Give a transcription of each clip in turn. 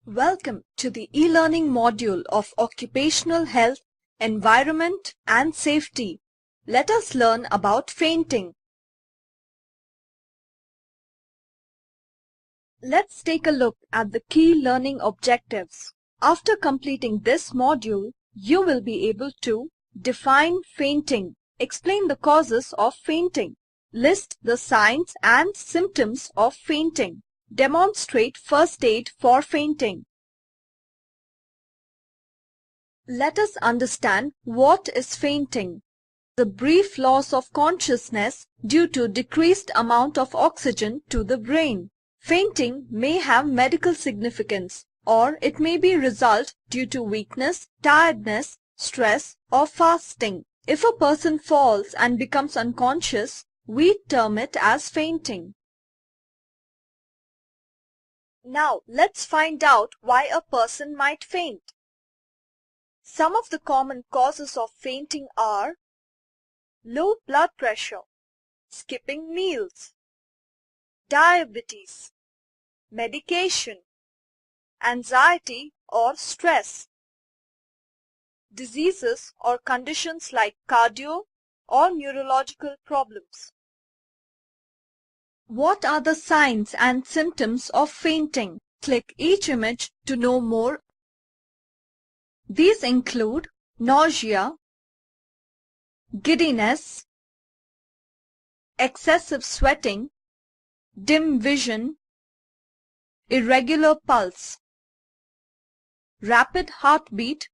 Welcome to the e-learning module of Occupational Health, Environment and Safety. Let us learn about fainting. Let's take a look at the key learning objectives. After completing this module, you will be able to define fainting, explain the causes of fainting, list the signs and symptoms of fainting, demonstrate first aid for fainting. Let us understand what is fainting. The brief loss of consciousness due to decreased amount of oxygen to the brain. Fainting may have medical significance, or it may be result due to weakness, tiredness, stress, or fasting. If a person falls and becomes unconscious, we term it as fainting. Now, let's find out why a person might faint. Some of the common causes of fainting are low blood pressure, skipping meals, diabetes, medication, anxiety or stress, diseases or conditions like cardio or neurological problems. What are the signs and symptoms of fainting? Click each image to know more. These include nausea, giddiness, excessive sweating, dim vision, irregular pulse, rapid heartbeat.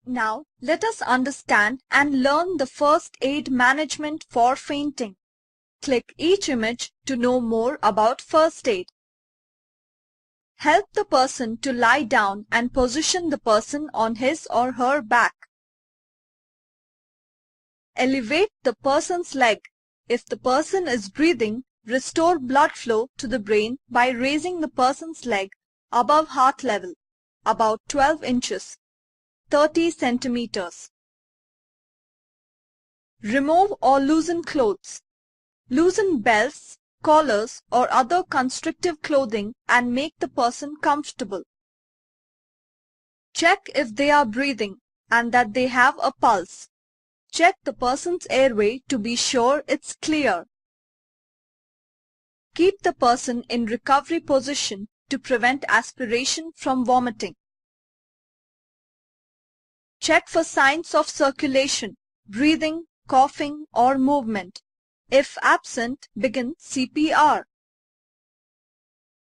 Now, let us understand and learn the first aid management for fainting. Click each image to know more about first aid. Help the person to lie down and position the person on his or her back. Elevate the person's leg. If the person is breathing, restore blood flow to the brain by raising the person's leg above heart level, about 12 inches, 30 centimeters. Remove or loosen clothes. Loosen belts, collars or other constrictive clothing and make the person comfortable. Check if they are breathing and that they have a pulse. Check the person's airway to be sure it's clear. Keep the person in recovery position to prevent aspiration from vomiting. Check for signs of circulation, breathing, coughing or movement. If absent, begin CPR.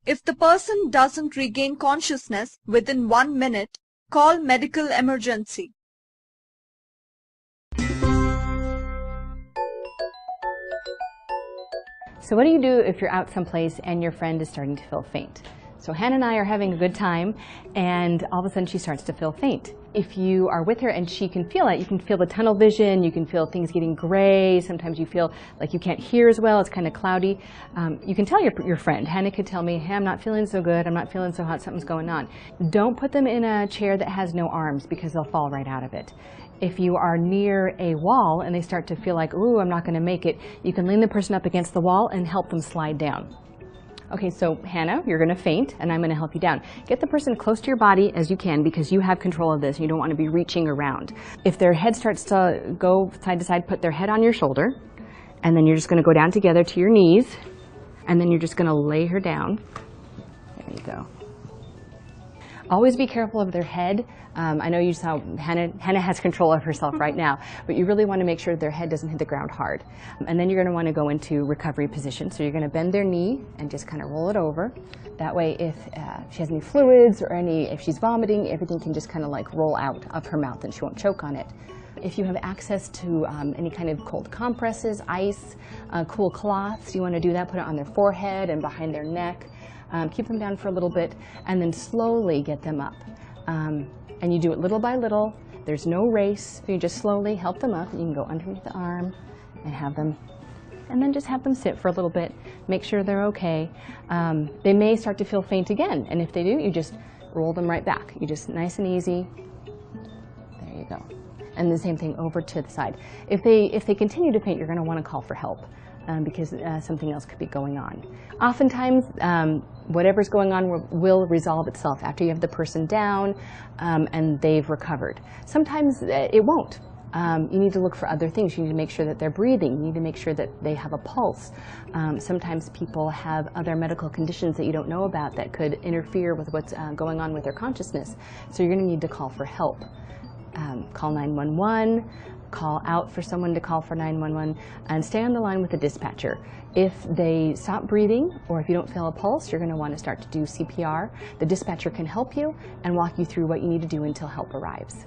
If the person doesn't regain consciousness within 1 minute, call medical emergency. So what do you do if you're out someplace and your friend is starting to feel faint? So Hannah and I are having a good time and all of a sudden she starts to feel faint. If you are with her and she can feel it, you can feel the tunnel vision, you can feel things getting gray, sometimes you feel like you can't hear as well, it's kind of cloudy. You can tell your friend. Hannah could tell me, hey, I'm not feeling so good, I'm not feeling so hot, something's going on. Don't put them in a chair that has no arms because they'll fall right out of it. If you are near a wall and they start to feel like, ooh, I'm not going to make it, you can lean the person up against the wall and help them slide down. Okay, so Hannah, you're going to faint and I'm going to help you down. Get the person close to your body as you can because you have control of this and you don't want to be reaching around. If their head starts to go side to side, put their head on your shoulder and then you're just going to go down together to your knees and then you're just going to lay her down. There you go. Always be careful of their head. I know you saw Hannah has control of herself right now, but you really want to make sure their head doesn't hit the ground hard. And then you're going to want to go into recovery position. So you're going to bend their knee and just kind of roll it over. That way if she has any fluids or if she's vomiting, everything can just kind of like roll out of her mouth and she won't choke on it. If you have access to any kind of cold compresses, ice, cool cloths, you want to do that, put it on their forehead and behind their neck. Keep them down for a little bit and then slowly get them up. And you do it little by little. There's no race. You just slowly help them up. You can go underneath the arm and have them, and then just have them sit for a little bit. Make sure they're okay. They may start to feel faint again, and if they do, you just roll them right back. You just nice and easy. There you go. And the same thing over to the side. If they continue to faint, you're going to want to call for help. Because something else could be going on. Oftentimes, whatever's going on will resolve itself after you have the person down and they've recovered. Sometimes it won't. You need to look for other things. You need to make sure that they're breathing. You need to make sure that they have a pulse. Sometimes people have other medical conditions that you don't know about that could interfere with what's going on with their consciousness. So you're going to need to call for help. Call 911, call out for someone to call for 911, and stay on the line with the dispatcher. If they stop breathing, or if you don't feel a pulse, you're going to want to start to do CPR. The dispatcher can help you and walk you through what you need to do until help arrives.